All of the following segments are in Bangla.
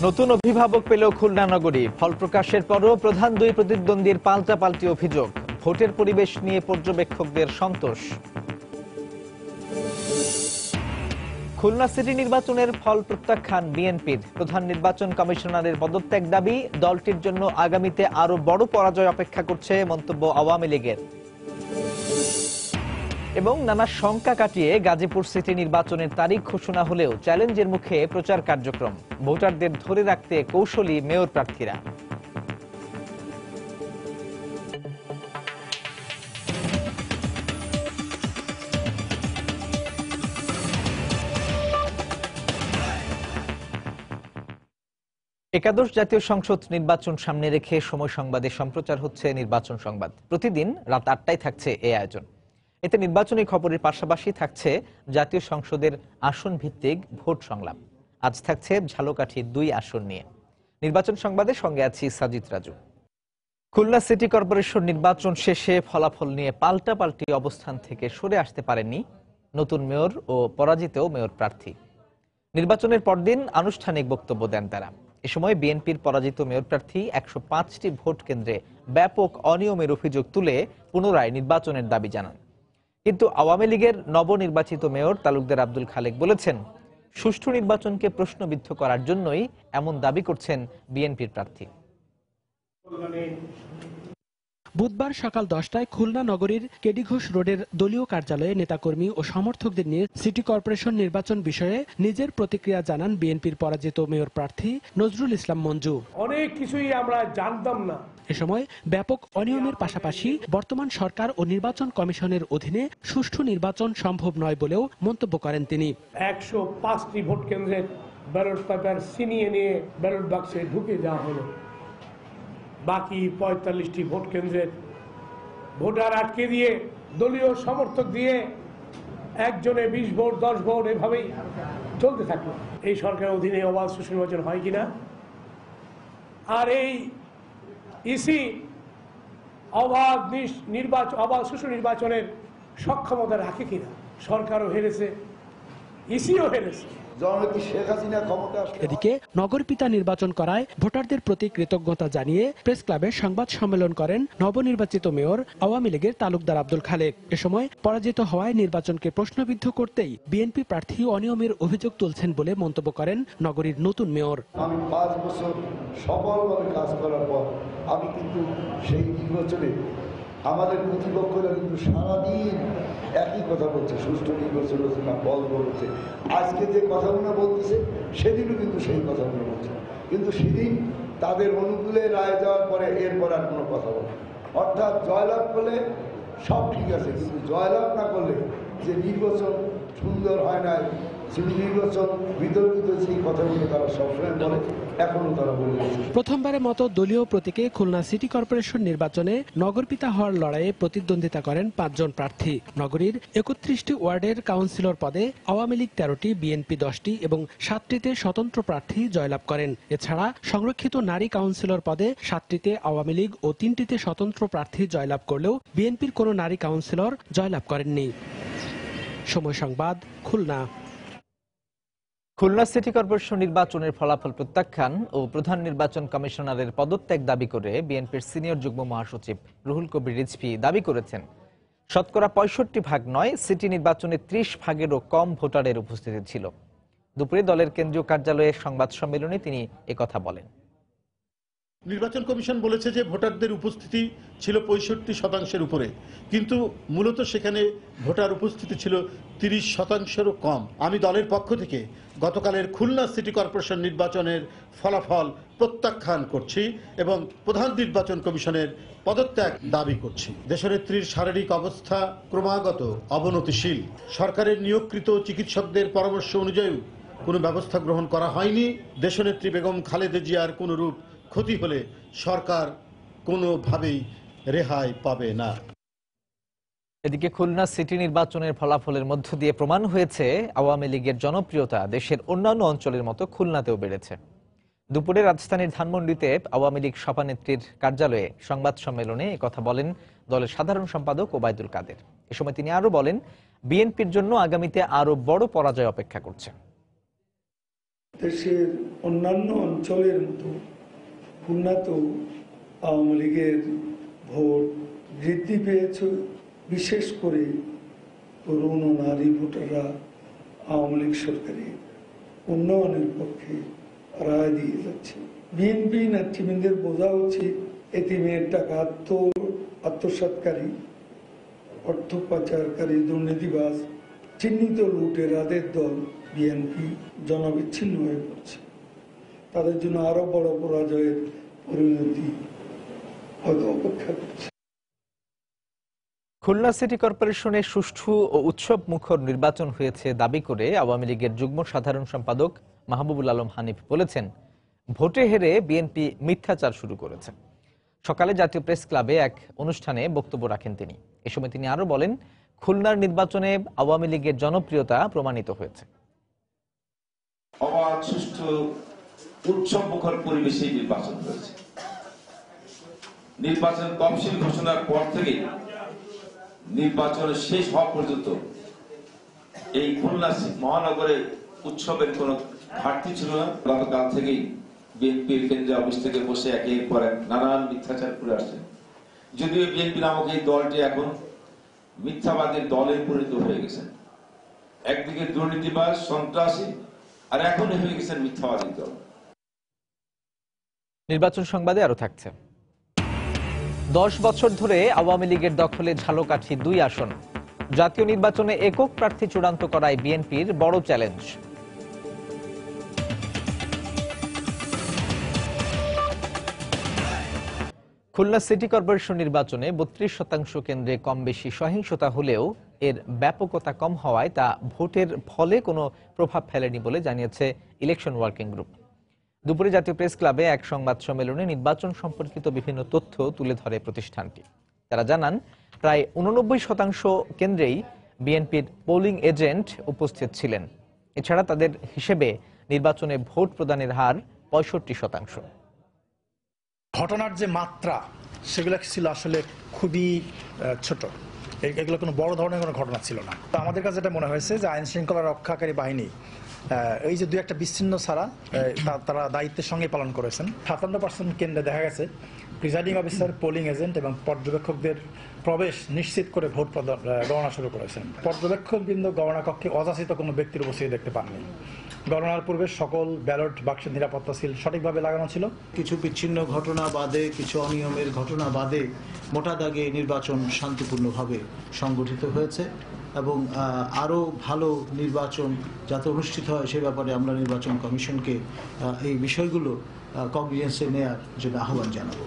নতুন অভিভাবক পেল খুলনা নগরী। ফল প্রকাশের পরও প্রধান দুই প্রতিদ্বন্দ্বীর পাল্টাপাল্টি অভিযোগ। ভোটের পরিবেশ নিয়ে পর্যবেক্ষকদের সন্তোষ। খুলনা সিটি নির্বাচনের ফল প্রত্যাখ্যান বিএনপির। প্রধান নির্বাচন কমিশনারের পদত্যাগ দাবি। দলটির জন্য আগামীতে আরো বড় পরাজয় অপেক্ষা করছে মন্তব্য আওয়ামী লীগের। এবং নানা শঙ্কা কাটিয়ে গাজীপুর সিটি নির্বাচনের তারিখ ঘোষণা হলেও চ্যালেঞ্জের মুখে প্রচার কার্যক্রম। ভোটারদের ধরে রাখতে কৌশলী মেয়র প্রার্থীরা। একাদশ জাতীয় সংসদ নির্বাচন সামনে রেখে সময় সংবাদে সম্প্রচার হচ্ছে নির্বাচন সংবাদ। প্রতিদিন রাত ৮টায় থাকছে এই আয়োজন। এতে নির্বাচনী খবরের পাশাপাশি থাকছে জাতীয় সংসদের আসন ভিত্তিক ভোট সংলাপ। আজ থাকছে ঝালকাঠি ২ আসন নিয়ে। নির্বাচন সংবাদের সঙ্গে আছি সাজিদ রাজু। খুলনা সিটি কর্পোরেশন নির্বাচন শেষে ফলাফল নিয়ে পাল্টাপাল্টি অবস্থান থেকে সরে আসতে পারেননি নতুন মেয়র ও পরাজিত মেয়র প্রার্থী। নির্বাচনের পরদিন আনুষ্ঠানিক বক্তব্য দেন তারা। এ সময় বিএনপির পরাজিত মেয়র প্রার্থী ১০৫টি ভোট কেন্দ্রে ব্যাপক অনিয়মের অভিযোগ তুলে পুনরায় নির্বাচনের দাবি জানান। কিন্তু আওয়ামী লীগের নবনির্বাচিত মেয়র তালুকদার আব্দুল খালেক বলেছেন, সুষ্ঠু নির্বাচনকে প্রশ্নবিদ্ধ করার জন্যই এমন দাবি করছেন বিএনপির প্রার্থী। বুধবার সকাল 10টায় খুলনা নগরীর কেডি ঘোষ রোডের দলীয় কার্যালয়ে নেতাকর্মী ও সমর্থকদের নিয়ে সিটি কর্পোরেশন নির্বাচন বিষয়ে নিজের প্রতিক্রিয়া জানান বিএনপির পরাজিত মেয়র প্রার্থী নজরুল ইসলাম মঞ্জু। অনেক কিছুই আমরা জানতাম না। এ সময় ব্যাপক অনিয়মের পাশাপাশি বর্তমান সরকার ও নির্বাচন কমিশনের অধীনে সুষ্ঠু নির্বাচন সম্ভব নয় বলেও মন্তব্য করেন তিনি। ১০৫টি ভোট কেন্দ্রের ব্যালট পেপার ছিনিয়ে নিয়ে ব্যালট বাক্সে ঢুকে দেওয়া হলো। বাকি ৪৫টি ভোট কেন্দ্রের ভোটার আটকে দিয়ে দলীয় সমর্থক দিয়ে একজনে ২০ ভোট ১০ ভোট এভাবেই চলতে থাকলো। এই সরকারের অধীনে অবাধ সুষ্ঠু নির্বাচন হয় কিনা, আর এই ইসি অবাধ সুষ্ঠু নির্বাচনের সক্ষমতা রাখে কিনা। সরকারও হেরেছে, ইসিও হেরেছে। এদিকে নগরপিতা নির্বাচন করায় ভোটারদের প্রতি কৃতজ্ঞতা জানিয়ে প্রেস ক্লাবে সংবাদ সম্মেলন করেন নবনির্বাচিত মেয়র আওয়ামী লীগের তালুকদার আব্দুল খালেক। এ সময় পরাজিত হওয়ায় নির্বাচনকে প্রশ্নবিদ্ধ করতেই বিএনপি প্রার্থী অনিয়মের অভিযোগ তুলছেন বলে মন্তব্য করেন নগরীর নতুন মেয়র। আমি ৫ বছর সফলভাবে কাজ করার পর আমি কিন্তু সেই নির্বাচনে আমাদের প্রতিপক্ষরা কিন্তু সারাদিন একই কথা বলছে, সুষ্ঠু নির্বাচন হচ্ছে না, বল বলছে। আজকে যে কথাগুলো বলতেছে সেদিনও কিন্তু সেই কথাগুলো বলছে, কিন্তু সেদিন তাদের অনুকূলে রায় দেওয়ার পরে এরপর আর কোনো কথা বলে। অর্থাৎ জয়লাভ করলে সব ঠিক আছে, কিন্তু জয়লাভ না করলে যে নির্বাচন সুন্দর হয় না, নির্বাচন বিতর্কিত সেই কথাগুলো তারা সবসময় বলে, এখনো তারা বলে যাচ্ছে। প্রথমবারের মতো দলীয় প্রতীকে খুলনা সিটি কর্পোরেশন নির্বাচনে নগরপিতা হওয়ার লড়াইয়ে প্রতিদ্বন্দ্বিতা করেন ৫ জন প্রার্থী। নগরীর ৩১টি ওয়ার্ডের কাউন্সিলর পদে আওয়ামী লীগ ১৩টি, বিএনপি ১০টি এবং ৭টিতে স্বতন্ত্র প্রার্থী জয়লাভ করেন। এছাড়া সংরক্ষিত নারী কাউন্সিলর পদে ৭টিতে আওয়ামী লীগ ও ৩টিতে স্বতন্ত্র প্রার্থী জয়লাভ করলেও বিএনপির কোনো নারী কাউন্সিলর জয়লাভ করেননি। সময় সংবাদ, খুলনা। খুলনা সিটি কর্পোরেশন নির্বাচনের ফলাফল প্রত্যাখ্যান ও প্রধান নির্বাচন কমিশনারের পদত্যাগ দাবি করে বিএনপির সিনিয়র যুগ্ম মহাসচিব রুহুল কবির রিজভী দাবি করেছেন, শতকরা ৬৫% নয়, সিটি নির্বাচনে ৩০ ভাগেরও কম ভোটারের উপস্থিতি ছিল। দুপুরে দলের কেন্দ্রীয় কার্যালয়ে সংবাদ সম্মেলনে তিনি একথা বলেন। নির্বাচন কমিশন বলেছে যে ভোটারদের উপস্থিতি ছিল ৬৫% উপরে, কিন্তু মূলত সেখানে ভোটার উপস্থিতি ছিল ৩০%-রও কম। আমি দলের পক্ষ থেকে গতকালের খুলনা সিটি কর্পোরেশন নির্বাচনের ফলাফল প্রত্যাখ্যান করছি এবং প্রধান নির্বাচন কমিশনের পদত্যাগ দাবি করছি। দেশনেত্রীর শারীরিক অবস্থা ক্রমাগত অবনতিশীল। সরকারের নিয়োগকৃত চিকিৎসকদের পরামর্শ অনুযায়ী কোনো ব্যবস্থা গ্রহণ করা হয়নি। দেশনেত্রী বেগম খালেদা জিয়ার কোনো রূপ ক্ষতি হলে সরকার কোনোভাবেই রেহাই পাবে না। এদিকে খুলনা সিটি নির্বাচনের ফলাফলের মধ্য দিয়ে প্রমাণ হয়েছে আওয়ামী লীগের জনপ্রিয়তা দেশের অন্যান্য অঞ্চলের মতো খুলনাতেও বেড়েছে। দুপুরে রাজধানীর ধানমন্ডিতে আওয়ামী লীগ সভানেত্রীর কার্যালয়ে সংবাদ সম্মেলনে একথা বলেন দলের সাধারণ সম্পাদক ওবায়দুল কাদের। এ সময় তিনি আরো বলেন, বিএনপির জন্য আগামীতে আরো বড় পরাজয় অপেক্ষা করছে। দেশের অন্যান্য অঞ্চলের মতো খুলনাতেও আওয়ামী লীগের ভোট বৃদ্ধি পেয়েছে। বিশেষ করে তরুণ ও নারী ভোটাররা আওয়ামী লীগ সরকারের উন্নয়নের পক্ষে রায় দিয়ে যাচ্ছে। বিএনপি নেতৃবৃন্দের বোঝা উচিত এতিমের টাকা আত্মসাৎকারী, অর্থ পাচারকারী, দুর্নীতিবাজ, চিহ্নিত লুটেরাদের দল বিএনপি জনবিচ্ছিন্ন হয়ে পড়ছে। তাদের জন্য আরো বড় পরাজয়ের পরিণতি হয়তো অপেক্ষা করছে। খুলনা সিটি কর্পোরেশনে সুষ্ঠু ও উৎসব মুখর নির্বাচন হয়েছে দাবি করে আওয়ামী লীগের যুগ্ম সাধারণ সম্পাদক মাহবুবুল আলম হানিফ বলেছেন, ভোটে হেরে বিএনপি মিথ্যাচার শুরু করেছে। সকালে জাতীয় প্রেস ক্লাবে এক অনুষ্ঠানে বক্তব্য রাখেন তিনি। এ সময় তিনি আরো বলেন, খুলনার নির্বাচনে আওয়ামী লীগের জনপ্রিয়তা প্রমাণিত হয়েছে। অবাধ, সুষ্ঠু, উৎসব মুখর পরিবেশে নির্বাচন হয়েছে। নির্বাচন তফসিল ঘোষণার পর থেকে নির্বাচন শেষ হওয়া পর্যন্ত এই খুলনা মহানগরে উৎসবের কোন ঘাটতি ছিল না। গতকাল থেকেই বিএনপির কেন্দ্রীয় অফিস থেকে বসে একের পর এক নানান মিথ্যাচার করে আসছে। যদিও বিএনপি নামক এই দলটি এখন মিথ্যাবাদের দলে পরিণত হয়ে গেছে। একদিকে দুর্নীতিবাজ, সন্ত্রাসী, আর এখন হয়ে গেছেন মিথ্যাবাদী দল। নির্বাচন সংবাদে আরো থাকছে, 10 বছর ধরে আওয়ামী লীগের দখলে ঝালকাঠি 2 আসন। জাতীয় নির্বাচনে একক প্রার্থী চূড়ান্ত করায় বিএনপির বড় চ্যালেঞ্জ। খুলনা সিটি কর্পোরেশন নির্বাচনে 32% কেন্দ্রে কম বেশি সহিংসতা হলেও এর ব্যাপকতা কম হওয়ায় তা ভোটের ফলে কোনো প্রভাব ফেলেনি বলে জানিয়েছে ইলেকশন ওয়ার্কিং গ্রুপ। দুপুরে জাতীয় প্রেস ক্লাবে এক সংবাদ সম্মেলনে নির্বাচন সম্পর্কিত বিভিন্ন তথ্য তুলে ধরে প্রতিষ্ঠানটি। তারা জানান, প্রায় 89% কেন্দ্রেই বিএনপির পোলিং এজেন্ট উপস্থিত ছিলেন। এছাড়া তাদের হিসেবে নির্বাচনে ভোট প্রদানের হার 65%। ঘটনার যে মাত্রা সেগুলো ছিল আসলে খুবই ছোট, এগুলো কোনো বড় ধরনের কোনো ঘটনা ছিল না। তো আমাদের কাছে এটা মনে হয়েছে যে আইন শৃঙ্খলা রক্ষাকারী বাহিনী এই যে 2-1টা বিচ্ছিন্ন ছাড়া তারা দায়িত্বের সঙ্গে পালন করেছেন। 57% কেন্দ্রে দেখা গেছে প্রিজাইডিং অফিসার, পোলিং এজেন্ট এবং পর্যবেক্ষকদের প্রবেশ নিশ্চিত করে ভোট গণনা শুরু করেছেন। পর্যবেক্ষকবৃন্দ গণনা কক্ষে অযাচিত কোনো ব্যক্তির উপস্থিতি দেখতে পাননি। গণনার পূর্বে সকল ব্যালট বাক্সের নিরাপত্তা সিল সঠিকভাবে লাগানো ছিল। কিছু বিচ্ছিন্ন ঘটনা বাদে, কিছু অনিয়মের ঘটনা বাদে মোটা দাগে নির্বাচন শান্তিপূর্ণভাবে সংগঠিত হয়েছে এবং আরও ভালো নির্বাচন যাতে অনুষ্ঠিত হয় সে ব্যাপারে আমরা নির্বাচন কমিশনকে এই বিষয়গুলো কগনিজেন্সে নেয়ার জন্য আহ্বান জানাবো।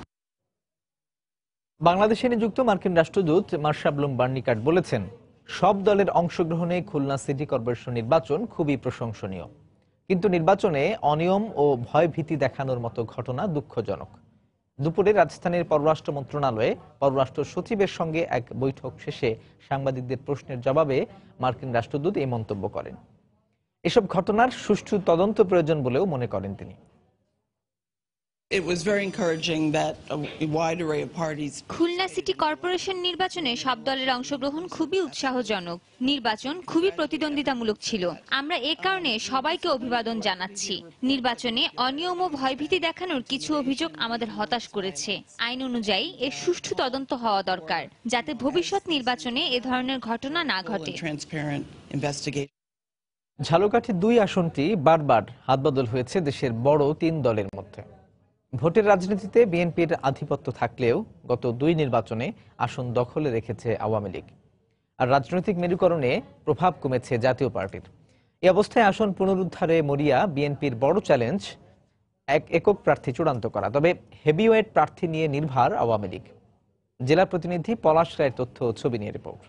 বাংলাদেশে নিযুক্ত মার্কিন রাষ্ট্রদূত মার্শা ব্লুম বার্নিকাট বলেছেন, সব দলের অংশগ্রহণে খুলনা সিটি কর্পোরেশন নির্বাচন খুবই প্রশংসনীয়, কিন্তু নির্বাচনে অনিয়ম ও ভয়ভীতি দেখানোর মতো ঘটনা দুঃখজনক। দুপুরে রাজধানীর পররাষ্ট্র মন্ত্রণালয়ে পররাষ্ট্র সচিবের সঙ্গে এক বৈঠক শেষে সাংবাদিকদের প্রশ্নের জবাবে মার্কিন রাষ্ট্রদূত এই মন্তব্য করেন। এসব ঘটনার সুষ্ঠু তদন্ত প্রয়োজন বলেও মনে করেন তিনি। খুলনা সিটি কর্পোরেশন নির্বাচনে সব দলের অংশগ্রহণ খুবই উৎসাহজনক। নির্বাচন খুবই প্রতিদ্বন্দ্বিতামূলক ছিল। আমরা এ কারণে সবাইকে অভিবাদন জানাচ্ছি। নির্বাচনে অনিয়ম ও ভয়ভীতি দেখানোর কিছু অভিযোগ আমাদের হতাশ করেছে। আইন অনুযায়ী এর সুষ্ঠু তদন্ত হওয়া দরকার, যাতে ভবিষ্যৎ নির্বাচনে এ ধরনের ঘটনা না ঘটে। ঝালকাঠি 2 আসনটি বারবার হাতবদল হয়েছে দেশের বড় 3 দলের মধ্যে। ভোটের রাজনীতিতে বিএনপির আধিপত্য থাকলেও গত 2 নির্বাচনে আসন দখলে রেখেছে আওয়ামী লীগ। আর রাজনৈতিক মেরুকরণে প্রভাব কমেছে জাতীয় পার্টির। এই অবস্থায় আসন পুনরুদ্ধারে মরিয়া বিএনপির বড় চ্যালেঞ্জ একক প্রার্থী চূড়ান্ত করা। তবে হেভিওয়েট প্রার্থী নিয়ে নির্ভর আওয়ামী লীগ। জেলা প্রতিনিধি পলাশ রায়ের তথ্য ও ছবি নিয়ে রিপোর্ট।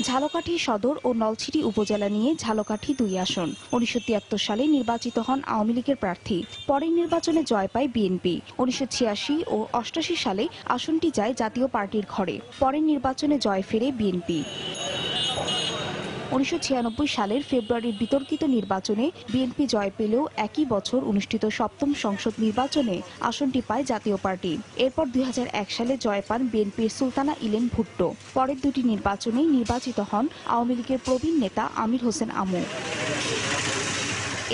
ঝালকাঠি সদর ও নলছিটি উপজেলা নিয়ে ঝালকাঠি 2 আসন। 1973 সালে নির্বাচিত হন আওয়ামী লীগের প্রার্থী। পরের নির্বাচনে জয় পায় বিএনপি। 1986 ও 88 সালে আসনটি যায় জাতীয় পার্টির ঘরে। পরের নির্বাচনে জয় ফেরে বিএনপি। 1996 সালের ফেব্রুয়ারির বিতর্কিত নির্বাচনে বিএনপি জয় পেলেও একই বছর অনুষ্ঠিত 7ম সংসদ নির্বাচনে আসনটি পায় জাতীয় পার্টি। এরপর 2001 সালে জয় পান বিএনপির সুলতানা ইলেন ভুট্টো। পরের 2টি নির্বাচনেই নির্বাচিত হন আওয়ামী লীগের প্রবীণ নেতা আমির হোসেন আমু।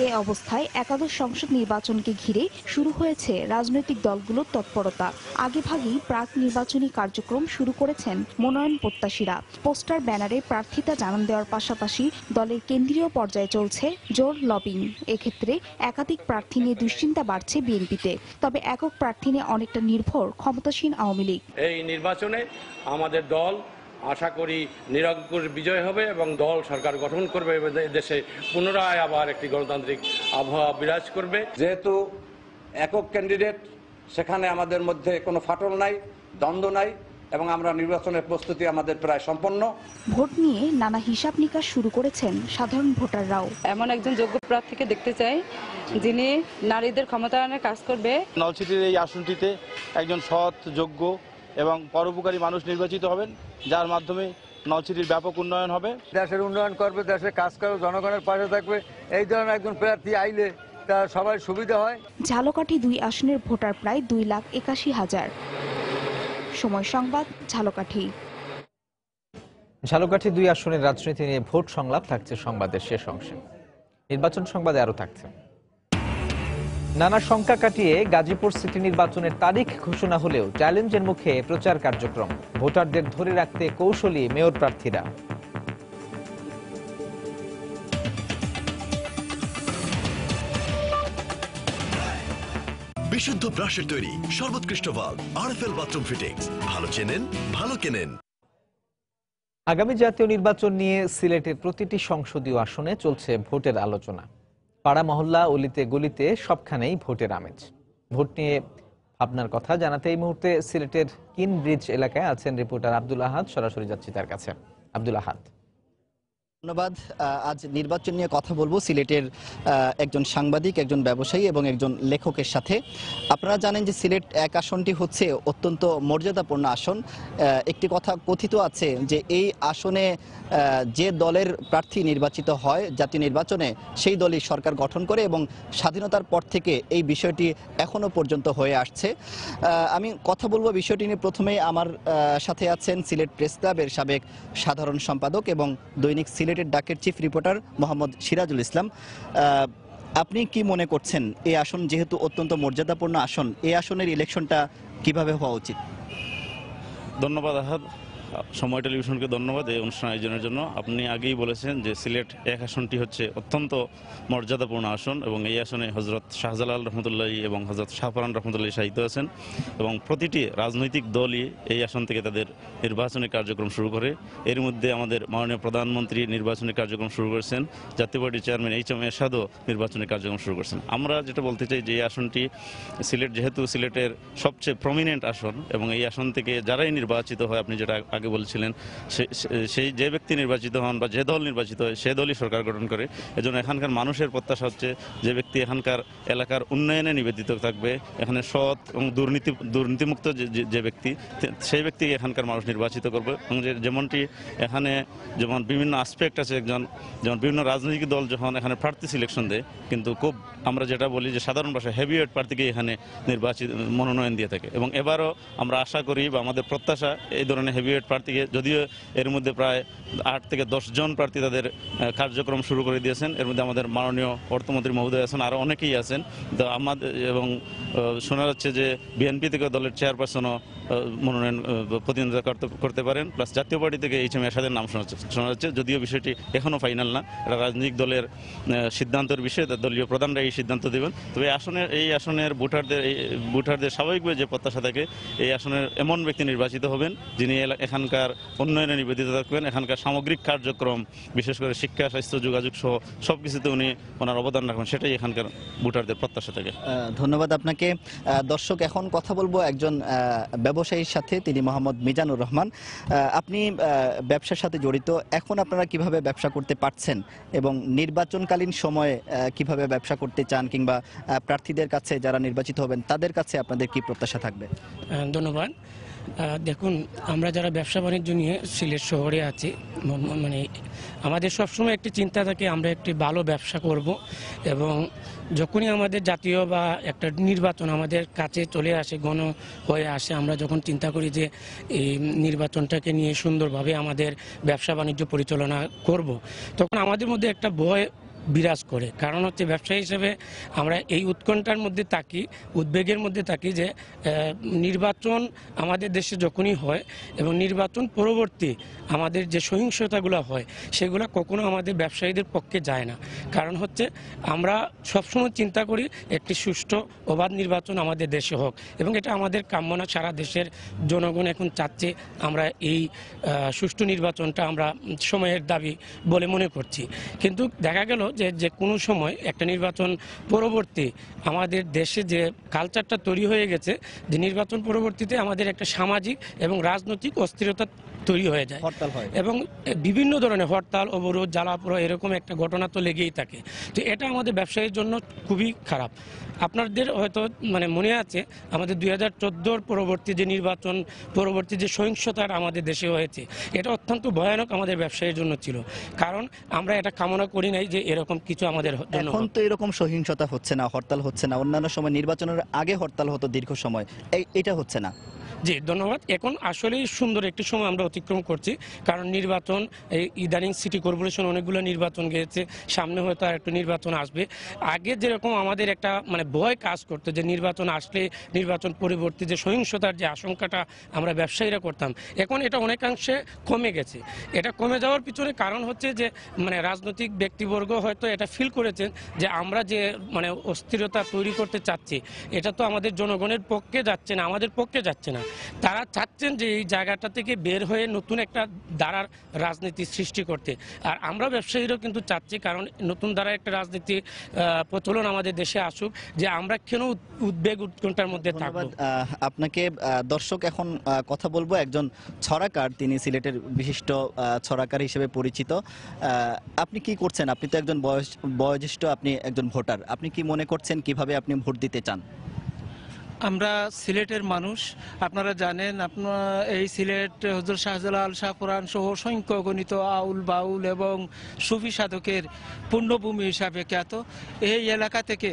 এ অবস্থায় একাদশ সংসদ নির্বাচনকে ঘিরে শুরু হয়েছে রাজনৈতিক দলগুলোর তৎপরতা। আগেভাগেই প্রাক নির্বাচনী কার্যক্রম শুরু করেছেন মনোনয়ন প্রত্যাশীরা। পোস্টার ব্যানারে প্রার্থিতা জানান দেওয়ার পাশাপাশি দলের কেন্দ্রীয় পর্যায়ে চলছে জোর লবিং। এক্ষেত্রে একাধিক প্রার্থী নিয়ে দুশ্চিন্তা বাড়ছে বিএনপিতে। তবে একক প্রার্থী নিয়ে অনেকটা নির্ভর ক্ষমতাসীন আওয়ামী লীগ। এই নির্বাচনে আমাদের দল আশা করি নিরঙ্কুশ বিজয় হবে এবং দল সরকার গঠন করবে, দেশে পুনরায় আবার একটি গণতান্ত্রিক আবহাওয়া বিরাজ করবে। যেহেতু একক ক্যান্ডিডেট, সেখানে আমাদের মধ্যে কোনো ফাটল নাই, দ্বন্দ্ব নাই এবং আমরা নির্বাচনের প্রস্তুতি আমাদের প্রায় সম্পন্ন। ভোট নিয়ে নানা হিসাব নিকাশ শুরু করেছেন সাধারণ ভোটাররাও। এমন একজন যোগ্য প্রার্থীকে দেখতে চাই যিনি নারীদের ক্ষমতায়নের কাজ করবে। নলছিটির এই আসনটিতে একজন সৎ, যোগ্য এবং পরোপকারী মানুষ নির্বাচিত হবেন, যার মাধ্যমে নলছিটির ব্যাপক উন্নয়ন হবে। দেশের উন্নয়ন করবে, দেশের কাজ করবে, জনগণের পাশে থাকবে, এই ধরনের একজন প্রার্থী আইলে তার সবাই সুবিধা হয়। ঝালকাঠি 2 আসনের ভোটার প্রায় 2,81,000। সময় সংবাদ, ঝালকাঠি। ঝালকাঠি 2 আসনের রাজনীতি নিয়ে ভোট সংলাপ থাকছে সংবাদের শেষ অংশে। নির্বাচন সংবাদে আরো থাকছে। নানা শঙ্কা কাটিয়ে গাজীপুর সিটি নির্বাচনের তারিখ ঘোষণা হলেও চ্যালেঞ্জের মুখে প্রচার কার্যক্রম। ভোটারদের ধরে রাখতে কৌশলী মেয়র প্রার্থীরা। বিশুদ্ধ ব্রাশের তৈরি সর্বোৎকৃষ্ট ভাল্ব আরএফএল বাথরুম ফিটিংস। ভালো চেনেন, ভালো কেনেন। আগামী জাতীয় নির্বাচন নিয়ে সিলেটের প্রতিটি সংসদীয় আসনে চলছে ভোটের আলোচনা। পাড়া মহল্লা, অলিতে গলিতে সবখানেই ভোটের আমেজ। ভোট নিয়ে ভাবনার কথা জানাতে এই মুহূর্তে সিলেটের কিন ব্রিজ এলাকায় আছেন রিপোর্টার আব্দুল আহাদ। সরাসরি যাচ্ছি তার কাছে। আব্দুল আহাদ, ধন্যবাদ। আজ নির্বাচন নিয়ে কথা বলবো সিলেটের একজন সাংবাদিক, একজন ব্যবসায়ী এবং একজন লেখকের সাথে। আপনারা জানেন যে সিলেট 1 আসনটি হচ্ছে অত্যন্ত মর্যাদাপূর্ণ আসন। একটি কথা কথিত আছে যে এই আসনে যে দলের প্রার্থী নির্বাচিত হয় জাতীয় নির্বাচনে, সেই দলই সরকার গঠন করে এবং স্বাধীনতার পর থেকে এই বিষয়টি এখনো পর্যন্ত হয়ে আসছে। আমি কথা বলবো বিষয়টি নিয়ে। প্রথমেই আমার সাথে আছেন সিলেট প্রেস ক্লাবের সাবেক সাধারণ সম্পাদক এবং দৈনিক সিলেটের ডাকের চিফ রিপোর্টার মোহাম্মদ সিরাজুল ইসলাম। আপনি কি মনে করছেন, এই আসন যেহেতু অত্যন্ত মর্যাদাপূর্ণ আসন, এই আসনের ইলেকশনটা কিভাবে হওয়া উচিত? ধন্যবাদ আহাদ, সময় টেলিভিশনকে ধন্যবাদ এই অনুষ্ঠান আয়োজনের জন্য। আপনি আগেই বলেছেন যে সিলেট 1 আসনটি হচ্ছে অত্যন্ত মর্যাদাপূর্ণ আসন এবং এই আসনে হজরত শাহজালাল রহমতুল্লাহি এবং হজরত শাহপরান রহমতুল্লাহি শাহিদ আছেন এবং প্রতিটি রাজনৈতিক দলই এই আসন থেকে তাদের নির্বাচনী কার্যক্রম শুরু করে। এর মধ্যে আমাদের মাননীয় প্রধানমন্ত্রী নির্বাচনী কার্যক্রম শুরু করেছেন, জাতীয় পার্টির চেয়ারম্যান এইচ এম এরশাদও নির্বাচনী কার্যক্রম শুরু করেছেন। আমরা যেটা বলতে চাই যে এই আসনটি সিলেট যেহেতু সিলেটের সবচেয়ে প্রমিনেন্ট আসন এবং এই আসন থেকে যারাই নির্বাচিত হয়, আপনি যেটা আগে বলছিলেন, সেই যে ব্যক্তি নির্বাচিত হন বা যে দল নির্বাচিত হয় সে দলই সরকার গঠন করে। এজন্য এখানকার মানুষের প্রত্যাশা হচ্ছে যে ব্যক্তি এখানকার এলাকার উন্নয়নে নিবেদিত থাকবে, এখানে সৎ এবং দুর্নীতিমুক্ত যে ব্যক্তি, সেই ব্যক্তিকে এখানকার মানুষ নির্বাচিত করবে। এবং যেমনটি এখানে যেমন বিভিন্ন আসপেক্ট আছে, যেমন বিভিন্ন রাজনৈতিক দল যখন এখানে প্রার্থী সিলেকশন দেয়, কিন্তু খুব আমরা যেটা বলি যে সাধারণ ভাষায় হেভিওয়েট প্রার্থীকে এখানে নির্বাচিত মনোনয়ন দিয়ে থাকে। এবং এবারও আমরা আশা করি বা আমাদের প্রত্যাশা এই ধরনের হেভিওয়েট প্রার্থীকে, যদিও এর মধ্যে প্রায় 8 থেকে 10 জন প্রার্থী তাদের কার্যক্রম শুরু করে দিয়েছেন। এর মধ্যে আমাদের মাননীয় অর্থমন্ত্রী মহোদয় আছেন, আরও অনেকেই আছেন। তো আমাদের এবং শোনা যাচ্ছে যে বিএনপি থেকে দলের চেয়ারপারসনও মনোনয়ন প্রতিনিধিত্ব করতে পারেন, প্লাস জাতীয় পার্টি থেকে এইচ এম এরশাদের নাম শোনা যাচ্ছে। যদিও বিষয়টি এখনও ফাইনাল না, এটা রাজনৈতিক দলের সিদ্ধান্তের বিষয়ে দলীয় প্রধানরা এই সিদ্ধান্ত দেবেন। তবে এই আসনের ভোটারদের স্বাভাবিকভাবে যে প্রত্যাশা থাকে, এই আসনের এমন ব্যক্তি নির্বাচিত হবেন যিনি এখানকার উন্নয়নে নিবেদিত থাকবেন, এখানকার সামগ্রিক কার্যক্রম বিশেষ করে শিক্ষা, স্বাস্থ্য, যোগাযোগ সহ সবকিছুতে উনি ওনার অবদান রাখবেন, সেটাই এখানকার ভোটারদের প্রত্যাশা থাকে। ধন্যবাদ আপনাকে। দর্শক, এখন কথা বলবো একজন ব্যবসায়ীর সাথে, তিনি মোহাম্মদ মিজানুর রহমান। আপনি ব্যবসার সাথে জড়িত, এখন আপনারা কিভাবে ব্যবসা করতে পারছেন এবং নির্বাচনকালীন সময়ে কিভাবে ব্যবসা করতে চান, কিংবা প্রার্থীদের কাছে যারা নির্বাচিত হবেন তাদের কাছে আপনাদের কি প্রত্যাশা থাকবে? ধন্যবাদ। দেখুন, আমরা যারা ব্যবসা বাণিজ্য নিয়ে সিলেট শহরে আছি, মানে আমাদের সবসময় একটি চিন্তা থাকে আমরা একটি ভালো ব্যবসা করব, এবং যখনই আমাদের জাতীয় বা একটা নির্বাচন আমাদের কাছে চলে আসে, গণ হয়ে আসে, আমরা যখন চিন্তা করি যে এই নির্বাচনটাকে নিয়ে সুন্দরভাবে আমাদের ব্যবসা বাণিজ্য পরিচালনা করব, তখন আমাদের মধ্যে একটা ভয় বিরাজ করে। কারণ হচ্ছে ব্যবসায়ী হিসেবে আমরা এই উৎকণ্ঠার মধ্যে থাকি, উদ্বেগের মধ্যে থাকি যে নির্বাচন আমাদের দেশে যখনই হয় এবং নির্বাচন পরবর্তী আমাদের যে সহিংসতাগুলো হয় সেগুলো কখনো আমাদের ব্যবসায়ীদের পক্ষে যায় না। কারণ হচ্ছে আমরা সবসময় চিন্তা করি একটি সুষ্ঠু অবাধ নির্বাচন আমাদের দেশে হোক, এবং এটা আমাদের কামনা। সারা দেশের জনগণ এখন চাচ্ছে আমরা এই সুষ্ঠু নির্বাচনটা আমরা সময়ের দাবি বলে মনে করছি। কিন্তু দেখা গেল যে কোনো সময় একটা নির্বাচন পরবর্তী আমাদের দেশে যে কালচারটা তৈরি হয়ে গেছে, যে নির্বাচন পরবর্তীতে আমাদের একটা সামাজিক এবং রাজনৈতিক অস্থিরতা তৈরি হয়ে যায় এবং বিভিন্ন ধরনের হরতাল, অবরোধ, জ্বালাপোড়া এরকম একটা ঘটনা তো লেগেই থাকে। তো এটা আমাদের ব্যবসায়ীর জন্য খুবই খারাপ। আপনাদের হয়তো মনে আছে আমাদের 2014 পরবর্তী যে নির্বাচন পরবর্তী যে সহিংসতার আমাদের দেশে হয়েছে, এটা অত্যন্ত ভয়ানক আমাদের ব্যবসায়ীর জন্য ছিল। কারণ আমরা এটা কামনা করি নাই যে এরকম কিছু আমাদের জন্য। এখন তো এরকম সহিংসতা হচ্ছে না, হরতাল হচ্ছে না। অন্যান্য সময় নির্বাচনের আগে হরতাল হতো দীর্ঘ সময়, এটা হচ্ছে না। জি ধন্যবাদ। এখন আসলেই সুন্দর একটি সময় আমরা অতিক্রম করছি, কারণ নির্বাচন এই ইদানিং সিটি কর্পোরেশন অনেকগুলো নির্বাচন গিয়েছে, সামনে হয়তো আর একটা নির্বাচন আসবে। আগে যেরকম আমাদের একটা ভয় কাজ করতো যে নির্বাচন আসলে নির্বাচন পরবর্তী যে সহিংসতার যে আশঙ্কাটা আমরা ব্যবসায়ীরা করতাম, এখন এটা অনেকাংশে কমে গেছে। এটা কমে যাওয়ার পিছনে কারণ হচ্ছে যে রাজনৈতিক ব্যক্তিবর্গ হয়তো এটা ফিল করেছেন যে আমরা যে অস্থিরতা তৈরি করতে চাচ্ছি এটা তো আমাদের জনগণের পক্ষে যাচ্ছে না, আমাদের পক্ষে যাচ্ছে না। তারা চাচ্ছেন যে এই জায়গাটা থেকে বের হয়ে নতুন একটা ধারার রাজনীতি সৃষ্টি করতে। আর আমরা ব্যবসায়ীরাও কিন্তু চাচ্ছি, কারণ নতুন ধারার একটা রাজনীতি প্রচলন আমাদের দেশে আসুক, যে আমরা কেন উদ্বেগ উৎকণ্ঠার মধ্যে থাকবো। আপনাকে দর্শক এখন কথা বলবো একজন ছড়াকার, তিনি সিলেটের বিশিষ্ট ছড়াকার হিসেবে পরিচিত। আপনি কি করছেন? আপনি তো একজন বয়োজ্যেষ্ঠ, আপনি একজন ভোটার। আপনি কি মনে করছেন কিভাবে আপনি ভোট দিতে চান? আমরা সিলেটের মানুষ, আপনারা জানেন। এই সিলেট হযরত শাহজালাল, শাহপুরাণ সহ সংখ্য গণিত আউল বাউল এবং সুফি সাধকের পুণ্যভূমি হিসাবে খ্যাত। এই এলাকা থেকে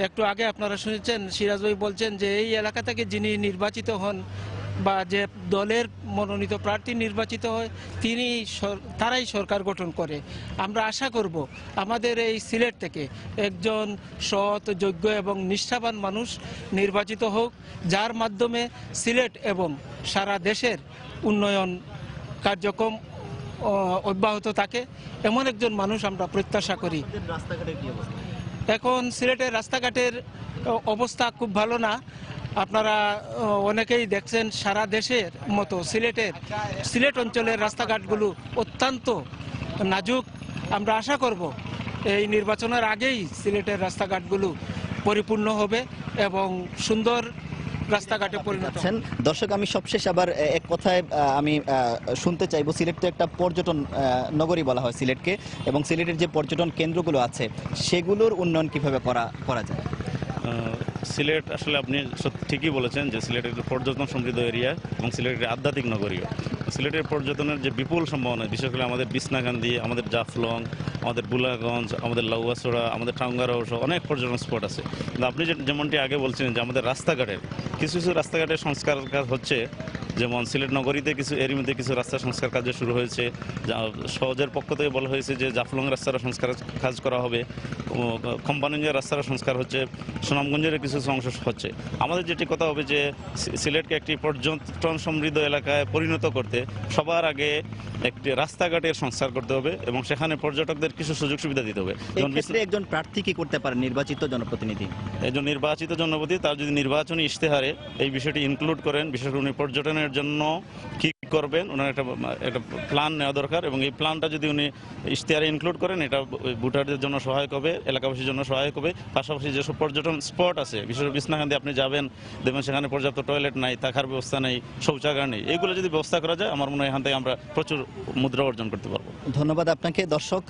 একটু আগে আপনারা শুনেছেন সিরাজ ভাই বলছেন যে এই এলাকা থেকে যিনি নির্বাচিত হন বা যে দলের মনোনীত প্রার্থী নির্বাচিত হয় তারাই সরকার গঠন করে। আমরা আশা করব আমাদের এই সিলেট থেকে একজন সৎ, যোগ্য এবং নিষ্ঠাবান মানুষ নির্বাচিত হোক, যার মাধ্যমে সিলেট এবং সারা দেশের উন্নয়ন কার্যক্রম অব্যাহত থাকে, এমন একজন মানুষ আমরা প্রত্যাশা করি। এখন সিলেটের রাস্তাঘাটের অবস্থা খুব ভালো না। আপনারা অনেকেই দেখছেন সারা দেশের মতো সিলেট অঞ্চলের রাস্তাঘাটগুলো অত্যন্ত নাজুক। আমরা আশা করব এই নির্বাচনের আগেই সিলেটের রাস্তাঘাটগুলো পরিপূর্ণ হবে এবং সুন্দর রাস্তাঘাটে পরিণত হবে। দর্শক, আমি সবশেষ আবার এক কথায় আমি শুনতে চাইবো, সিলেট তো একটা পর্যটন নগরী বলা হয় সিলেটকে, এবং সিলেটের যে পর্যটন কেন্দ্রগুলো আছে সেগুলোর উন্নয়ন কিভাবে করা যায়? সিলেট আসলে আপনি ঠিকই বলেছেন যে সিলেট একটি পর্যটন সমৃদ্ধ এরিয়া এবং সিলেট একটি আধ্যাত্মিক নগরীও। সিলেটের পর্যটনের যে বিপুল সম্ভাবনা, বিশেষ করে আমাদের বিছনাকান্দি, আমাদের জাফলং, আমাদের বুলাগঞ্জ, আমাদের লাউয়াছড়া, আমাদের টাঙ্গারাও সহ অনেক পর্যটন স্পট আছে। কিন্তু আপনি যেমনটি আগে বলছিলেন যে আমাদের রাস্তাঘাটের কিছু রাস্তাঘাটের সংস্কার কাজ হচ্ছে, যেমন সিলেট নগরীতে এরই মধ্যে কিছু রাস্তা সংস্কার কাজ শুরু হয়েছে। সহজের পক্ষ থেকে বলা হয়েছে যে জাফলং রাস্তার সংস্কার কাজ করা হবে, কোম্পানিগঞ্জের রাস্তার সংস্কার হচ্ছে, সুনামগঞ্জের কিছু অংশ হচ্ছে। আমাদের যেটি কথা হবে যে সিলেটকে একটি পর্যটন সমৃদ্ধ এলাকায় পরিণত করতে সবার আগে একটি রাস্তাঘাটের সংস্কার করতে হবে এবং সেখানে পর্যটকদের কিছু সুযোগ সুবিধা দিতে হবে। একজন প্রার্থী কি করতে পারেন, নির্বাচিত জনপ্রতিনিধি? একজন নির্বাচিত জনপ্রতিনিধি তার যদি নির্বাচনী ইশতেহারে এই বিষয়টি ইনক্লুড করেন, বিশেষ করে উনি পর্যটনের জন্য কি করবেন ওনার একটা প্ল্যান নেওয়া দরকার, এবং এই প্ল্যানটা যদি উনি ইশতেহারে ইনক্লুড করেন এটা ভোটারদের জন্য সহায়ক হবে, এলাকাবাসীর জন্য সহায়ক হবে। পাশাপাশি যেসব পর্যটন স্পট আছে, বিশেষ করে বিছনাকান্দি আপনি যাবেন দেখবেন সেখানে পর্যাপ্ত টয়লেট নাই, থাকার ব্যবস্থা নেই, শৌচাগার নেই, এইগুলো যদি ব্যবস্থা করা যায় আমার মনে হয় এখান থেকে আমরা প্রচুর মুদ্রা অর্জন করতে পারবো। ধন্যবাদ আপনাকে। দর্শক,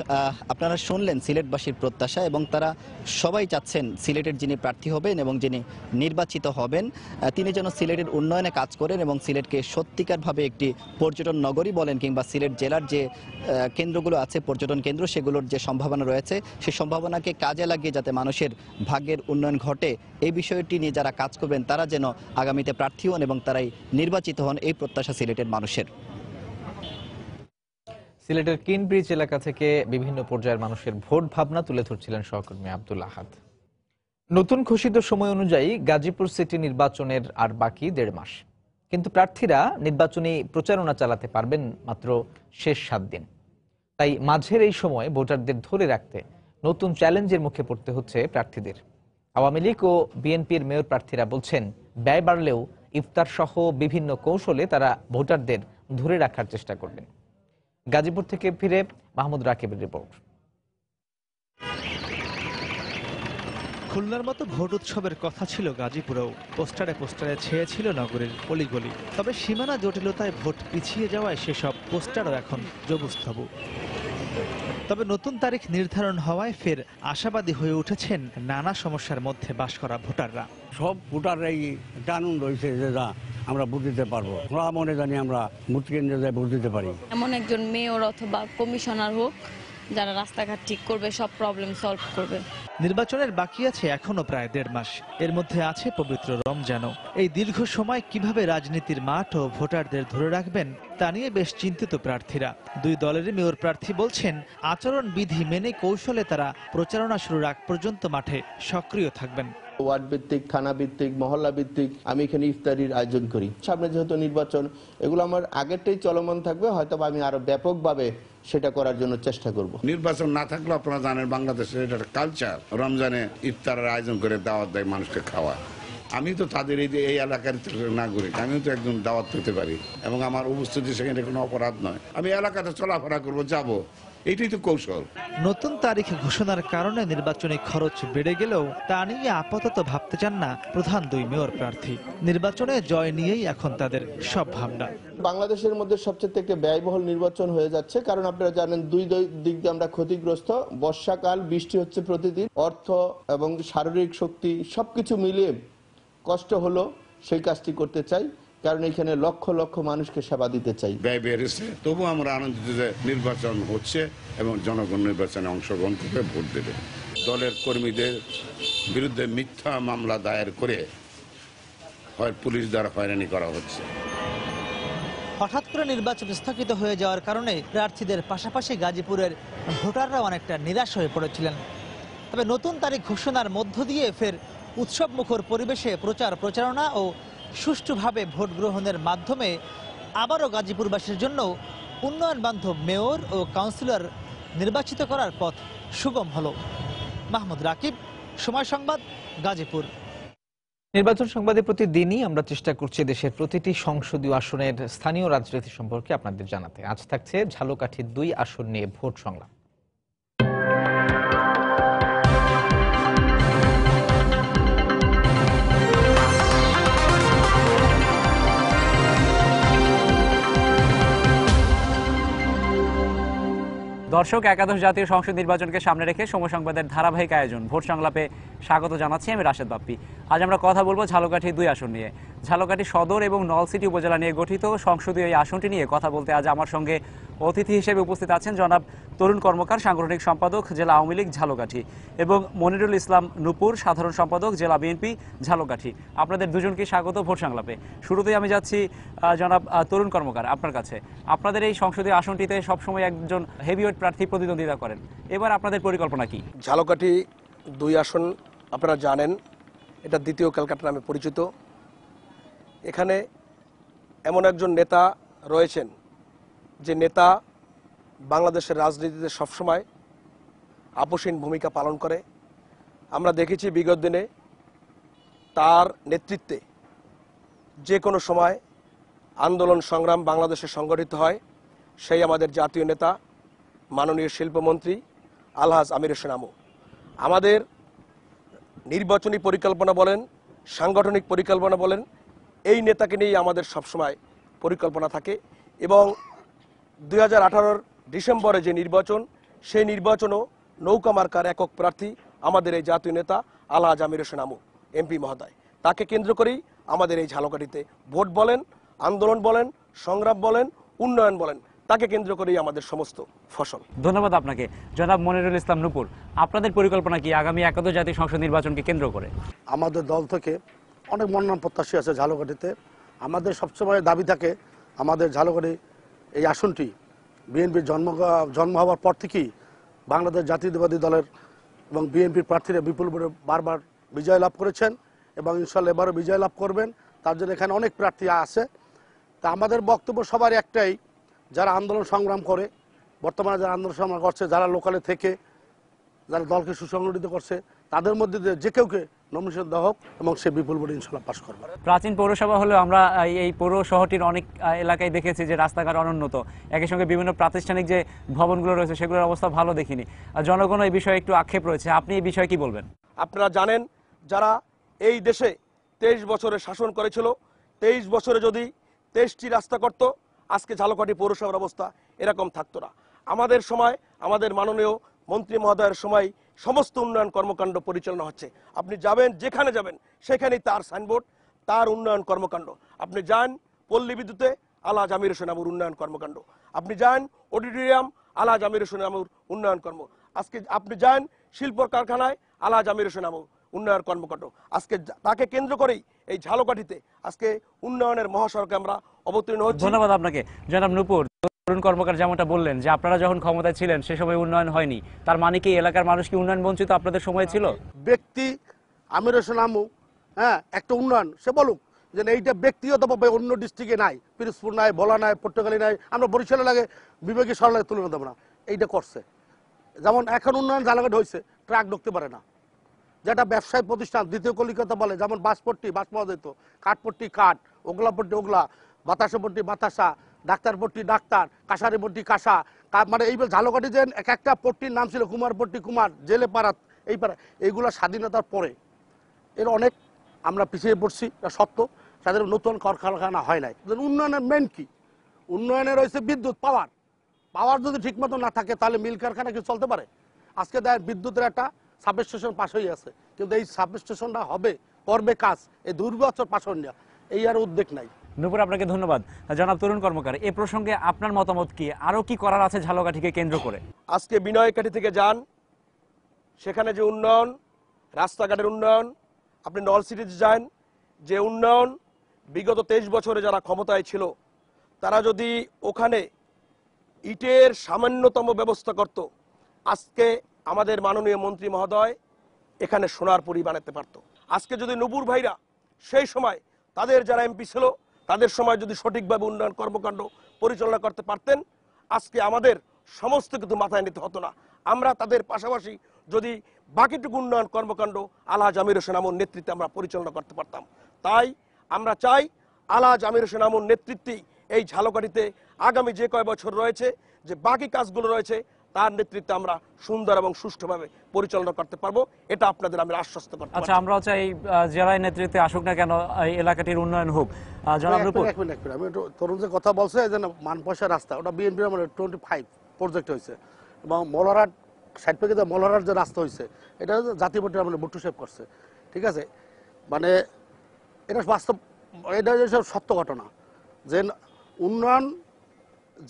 আপনারা শুনলেন সিলেটবাসীর প্রত্যাশা, এবং তারা সবাই চাচ্ছেন সিলেটের যিনি প্রার্থী হবেন এবং যিনি নির্বাচিত হবেন তিনি যেন সিলেটের উন্নয়নে কাজ করেন এবং সিলেটকে সত্যিকারভাবে একটি পর্যটন নগরী বলেন কিংবা সিলেট জেলার যে কেন্দ্রগুলো আছে পর্যটন কেন্দ্র, সেগুলোর যে সম্ভাবনা রয়েছে সেই সম্ভাবনাকে কাজে লাগিয়ে যাতে মানুষের ভাগ্যের উন্নয়ন ঘটে, এই বিষয়টি নিয়ে যারা কাজ করবেন তারা যেন আগামীতে প্রার্থী হন এবং তারাই নির্বাচিত হন, এই প্রত্যাশা সিলেটের মানুষের। সিলেটের কিনব্রিজ এলাকা থেকে বিভিন্ন পর্যায়ের মানুষের ভোট ভাবনা তুলে ধরছিলেন সহকর্মী আব্দুল আহাদ। নতুন ঘোষিত সময় অনুযায়ী গাজীপুর সিটি নির্বাচনের আর বাকি 1.5 মাস, কিন্তু প্রার্থীরা নির্বাচনী প্রচারণা চালাতে পারবেন মাত্র শেষ 7 দিন। তাই মাঝের এই সময় ভোটারদের ধরে রাখতে নতুন চ্যালেঞ্জের মুখে পড়তে হচ্ছে প্রার্থীদের। আওয়ামী লীগ ও বিএনপির মেয়র প্রার্থীরা বলছেন, ব্যয় বাড়লেও ইফতার সহ বিভিন্ন কৌশলে তারা ভোটারদের ধরে রাখার চেষ্টা করবেন। গাজীপুর থেকে ফিরে মাহমুদ রাকিবের রিপোর্ট। খুলনার মতো ভোট উৎসবের কথা ছিল গাজীপুরেও। পোস্টারে পোস্টারে ছেয়েছিল নগরীর অলিগলি। তবে সীমানা জটিলতায় ভোট পিছিয়ে যাওয়ায় সেসব পোস্টারও এখন জবুস্থবু। তবে নতুন তারিখ নির্ধারণ হওয়ায় ফের আশাবাদী হয়ে উঠেছেন নানা সমস্যার মধ্যে বাস করা ভোটাররা। সব ভোটাররাই একটা আনন্দ হয়েছে যে আমরা ভোট দিতে পারবো, আমরা মনে জানি আমরা ভোট কেন্দ্রে যাই ভোট দিতে পারি। এমন একজন মেয়র অথবা কমিশনার হোক যারা রাস্তাঘাট ঠিক করবে, সব প্রবলেম সলভ করবে। নির্বাচনের বাকি আছে এখনো প্রায় 1.5 মাস। এর মধ্যে আছে পবিত্র রমজানও। এই দীর্ঘ সময় কিভাবে রাজনীতির মাঠ ও ভোটারদের ধরে রাখবেন তা নিয়ে বেশ চিন্তিত প্রার্থীরা। 2 দলেরই মেয়র প্রার্থী বলছেন, আচরণ বিধি মেনে কৌশলে তারা প্রচারণা শুরুর আগ পর্যন্ত মাঠে সক্রিয় থাকবেন। ওয়ার্ড ভিত্তিক, থানা ভিত্তিক, মহল্লা ভিত্তিক আমি এখানে ইফতারির আয়োজন করি। সামনে যেহেতু নির্বাচন, এগুলো আমার আগেরটাই চলমান থাকবে, হয়তো আমি আরো ব্যাপকভাবে সেটা করার জন্য চেষ্টা করব। নির্বাচন না থাকলে আপনারা জানেন বাংলাদেশের এটা কালচার, রমজানে ইফতারের আয়োজন করে দাওয়াত দেয় মানুষকে খাওয়া। আমি তো তাদের এই এলাকার নাগরিক, আমিও তো একজন দাওয়াত পেতে পারি এবং আমার উপস্থিতি সেখানে কোনো অপরাধ নয়। আমি এলাকাতে চলাফেরা করবো, যাব, এটাই তো কৌশল। নতুন তারিখ ঘোষণার কারণে নির্বাচনী খরচ বেড়ে গেলেও তা নিয়ে আপাতত ভাবতে চান না প্রধান 2 মেয়র প্রার্থী। নির্বাচনে জয় নিয়েই এখন তাদের সব ভাবনা। বাংলাদেশের মধ্যে সবচেয়ে একটা ব্যয়বহুল নির্বাচন হয়ে যাচ্ছে, কারণ আপনারা জানেন 2 দিক দিয়ে আমরা ক্ষতিগ্রস্ত। বর্ষাকাল, বৃষ্টি হচ্ছে প্রতিদিন, অর্থ এবং শারীরিক শক্তি সবকিছু মিলিয়ে কষ্ট হলো, সেই কাজটি করতে চাই, কারণ এখানে লক্ষ লক্ষ মানুষকে সেবা দিতে চাই। ব্যয় বেড়েছে, তবু আমরা আনন্দিত যে নির্বাচন হচ্ছে এবং জনগণ নির্বাচনে অংশগ্রহণ করে ভোট দেবে। দলের কর্মীদের বিরুদ্ধে মিথ্যা মামলা দায়ের করে হয় পুলিশ দ্বারা হয়রানি করা হচ্ছে। হঠাৎ করে নির্বাচন স্থগিত হয়ে যাওয়ার কারণে প্রার্থীদের পাশাপাশি গাজীপুরের ভোটাররা অনেকটা নিরাশ হয়ে পড়েছিলেন। তবে নতুন তারিখ ঘোষণার মধ্য দিয়ে ফের উৎসবমুখর পরিবেশে প্রচারণা ও সুষ্ঠুভাবে ভোট গ্রহণের মাধ্যমে আবারও গাজীপুরবাসীর জন্য উন্নয়ন বান্ধব মেয়র ও কাউন্সিলর নির্বাচিত করার পথ সুগম হলো। মাহমুদ রাকিব, সময় সংবাদ, গাজীপুর। নির্বাচন সংবাদে প্রতিদিনই আমরা চেষ্টা করছি দেশের প্রতিটি সংসদীয় আসনের স্থানীয় রাজনীতি সম্পর্কে আপনাদের জানাতে। আজ থাকছে ঝালকাঠির 2 আসন নিয়ে ভোট সংলাপ। দর্শক, একাদশ জাতীয় সংসদ নির্বাচনকে সামনে রেখে সময় সংবাদের ধারাবাহিক আয়োজন ভোট সংলাপে স্বাগত জানাচ্ছি আমি রাশেদ বাপ্পি। আজ আমরা কথা বলবো ঝালকাঠি 2 আসন নিয়ে। ঝালকাঠি সদর এবং নলছিটি উপজেলা নিয়ে গঠিত সংসদীয় এই আসনটি নিয়ে কথা বলতে আজ আমার সঙ্গে অতিথি হিসেবে উপস্থিত আছেন জনাব তরুণ কর্মকার, সাংগঠনিক সম্পাদক জেলা আওয়ামী লীগ ঝালকাঠি, এবং মনিরুল ইসলাম নূপুর, সাধারণ সম্পাদক জেলা বিএনপি ঝালকাঠি। আপনাদের দুজনকে স্বাগত ভোট সংলাপে। শুরুতেই আমি যাচ্ছি জনাব তরুণ কর্মকার, আপনার কাছে। আপনাদের এই সংসদীয় আসনটিতে সবসময় একজন হেভিওয়েট প্রার্থী প্রতিদ্বন্দ্বিতা করেন, এবার আপনাদের পরিকল্পনা কি? ঝালকাঠি 2 আসন আপনারা জানেন, এটা দ্বিতীয় ক্যালকাটা নামে পরিচিত। এখানে এমন একজন নেতা রয়েছেন যে নেতা বাংলাদেশের রাজনীতিতে সবসময় আপোষহীন ভূমিকা পালন করে। আমরা দেখেছি বিগত দিনে তার নেতৃত্বে যে কোনো সময় আন্দোলন সংগ্রাম বাংলাদেশে সংগঠিত হয়। সেই আমাদের জাতীয় নেতা মাননীয় শিল্পমন্ত্রী আলহাজ আমির হোসেন আমু। আমাদের নির্বাচনী পরিকল্পনা বলেন, সাংগঠনিক পরিকল্পনা বলেন, এই নেতাকে নিয়েই আমাদের সবসময় পরিকল্পনা থাকে। এবং 2018 ডিসেম্বরে যে নির্বাচন, সেই নির্বাচনও নৌকা মার্কার একক প্রার্থী আমাদের এই জাতীয় নেতা আলহাজ আমির হোসেন আমু এমপি মহোদয়। তাকে কেন্দ্র করেই আমাদের এই ঝালকাঠিতে ভোট বলেন, আন্দোলন বলেন, সংগ্রাম বলেন, উন্নয়ন বলেন, তাকে কেন্দ্র করেই আমাদের সমস্ত ফসল। ধন্যবাদ আপনাকে। জনাব মনিরুল ইসলাম নূপুর, আপনাদের পরিকল্পনা কি আগামী একাদশ জাতীয় সংসদ নির্বাচনকে কেন্দ্র করে? আমাদের দল থেকে অনেক মনোনয়ন প্রত্যাশী আছে ঝালকাঠিতে। আমাদের সবসময় দাবি থাকে আমাদের ঝালকাঠি এই আসনটি বিএনপির জন্ম হওয়ার পর থেকেই বাংলাদেশ জাতীয়তাবাদী দলের এবং বিএনপির প্রার্থীরা বিপুল ভোটে বারবার বিজয় লাভ করেছেন এবং ইনশাল্লাহ এবারও বিজয় লাভ করবেন। তার জন্য এখানে অনেক প্রার্থী আছে। তা আমাদের বক্তব্য সবার একটাই, যারা আন্দোলন সংগ্রাম করে, বর্তমানে যারা আন্দোলন সংগ্রাম করছে, যারা লোকালে থেকে যারা দলকে সুসংগঠিত করছে, তাদের মধ্যে যে কেউকে নমিনেশন দেওয়া হোক এবং সে বিপুল ভোটে ইনশাল্লাহ পাশ করবে। প্রাচীন পৌরসভা হলেও আমরা এই পৌর শহরটির অনেক এলাকায় দেখেছি যে রাস্তাঘাট অনুন্নত, একই সঙ্গে বিভিন্ন প্রাতিষ্ঠানিক যে ভবনগুলো রয়েছে সেগুলোর অবস্থা ভালো দেখিনি। জনগণ এই বিষয়ে একটু আক্ষেপ রয়েছে, আপনি এই বিষয়ে কি বলবেন? আপনারা জানেন, যারা এই দেশে 23 বছরে শাসন করেছিল, 23 বছরে যদি 23টি রাস্তা করত, আজকে ঝালকাঠি পৌরসভার অবস্থা এরকম থাকতো না। আমাদের সময়, আমাদের মাননীয় মন্ত্রী মহোদয়ের সময় সমস্ত উন্নয়ন কর্মকাণ্ড পরিচালনা হচ্ছে। আপনি যাবেন, যেখানে যাবেন সেখানেই তার সাইনবোর্ড, তার উন্নয়ন কর্মকাণ্ড। আপনি যান পল্লী বিদ্যুতে আলহাজ আমির হোসেন আবুর উন্নয়ন কর্মকাণ্ড, আপনি যান অডিটোরিয়াম আলহাজ আমির হোসেন আবুর উন্নয়ন কর্ম, আজকে আপনি যান শিল্প কারখানায় আলহাজ আমির হোসেন আবুর উন্নয়ন কর্মকাণ্ড। আজকে তাকে কেন্দ্র করেই এই ঝালকাঠিতে আজকে উন্নয়নের মহাসড়কে আমরা অবতীর্ণ হচ্ছি। ধন্যবাদ আপনাকে। জনাব নূপুর, তরুণ কর্মকার যেমনটা বললেন যে আপনারা যখন ক্ষমতায় ছিলেন সে সময় উন্নয়ন হয়নি, তার মানে কি এলাকার মানুষ কি উন্নয়ন বঞ্চিত আপনাদের সময় ছিল? ব্যক্তি আমির হোসেন আমু, হ্যাঁ, একটা উন্নয়ন সে বলুক যে এইটা ব্যক্তিগতভাবে অন্য ডিস্ট্রিক্টে নাই, পিরোজপুর নাই, ভোলা নাই, পটুয়াখালী নাই, আমরা বরিশালে লাগে বিবেকী সরলায় তুলনা দেবো না, এইটা করছে। যেমন এখন উন্নয়ন ঝালকাঠি হয়েছে, ট্রাক ঢুকতে পারে না, যেটা ব্যবসায়ী প্রতিষ্ঠান দ্বিতীয় কলিকাতা বলে, যেমন বাসপট্টি বাস পাওয়া যেত, কাঠপট্টি কাঠ, ওগলাপট্টি ওগলা, বাতাসাপট্টি বাতাসা, ডাক্তারপট্টি ডাক্তার, কাঁসারিপট্টি কাঁসা, মানে এইবার ঝালকাঠি যে এক একটা পট্টির নাম ছিল, কুমারপট্টি কুমার, জেলে পাড়া, এই পাড়া, এইগুলো স্বাধীনতার পরে এর অনেক আমরা পিছিয়ে পড়ছি, সত্য। তাদের নতুন কারখানা হয় নাই। উন্নয়নের মেন কি? উন্নয়নের হয়েছে বিদ্যুৎ, পাওয়ার। পাওয়ার যদি ঠিক মতো না থাকে তাহলে মিল কারখানা কি চলতে পারে? আজকে দেয় বিদ্যুতের একটা সাবস্টেশন পাশ হয়ে আছে, কিন্তু এই সাবস্টেশনটা হবে, করবে কাজ, এই 2 বছর পাশ হন না, এই আর উদ্যোগ নাই। নূপুর, আপনাকে ধন্যবাদ। জনাব তরুণ কর্মকার, এ প্রসঙ্গে আপনার মতামত কি? আরো কি করার আছে ঝালকাঠিকে কেন্দ্র করে? আজকে বিনয়কাঠি থেকে যান, সেখানে যে উন্নয়ন, রাস্তাঘাটের উন্নয়ন, আপনি নলসিটিতে যান, যে উন্নয়ন বিগত 23 বছরে যারা ক্ষমতায় ছিল তারা যদি ওখানে ইটের সামান্যতম ব্যবস্থা করত, আজকে আমাদের মাননীয় মন্ত্রী মহোদয় এখানে সোনার পুরি বানাতে পারত। আজকে যদি নূপুর ভাইরা সেই সময় তাদের যারা এমপি ছিল তাদের সময় যদি সঠিকভাবে উন্নয়ন কর্মকাণ্ড পরিচালনা করতে পারতেন, আজকে আমাদের সমস্ত কিছু মাথায় নিতে হতো না। আমরা তাদের পাশাপাশি যদি বাকিটুকু উন্নয়ন কর্মকাণ্ড আলহাজ আমির হোসেন আমুর নেতৃত্বে আমরা পরিচালনা করতে পারতাম। তাই আমরা চাই আলহাজ আমির হোসেন আমুর নেতৃত্বেই এই ঝালকাঠিতে আগামী যে কয় বছর রয়েছে, যে বাকি কাজগুলো রয়েছে, তার নেতৃত্বে আমরা সুন্দর এবং সুষ্ঠুভাবে পরিচালনা করতে পারবো, এটা আপনাদের আমি আশ্বস্ত করতে পারি। আচ্ছা, আমরাও চাই জেলায় নেতৃত্বে আসুক না কেন এই এলাকাটির উন্নয়ন হোক। জনাব নূপুর, আমি একটু তরুণ যে কথা বলছে যে মানপয়সা রাস্তা, ওটা বিএনপির মানে 25 প্রজেক্ট হয়েছে, এবং মলহাট সাইড থেকে মলহাট যে রাস্তা হয়েছে এটা জাতীয় পার্টি মানে বুট্টু সাহেব করছে, ঠিক আছে, মানে এটা বাস্তব, এটা সত্য ঘটনা যে উন্নয়ন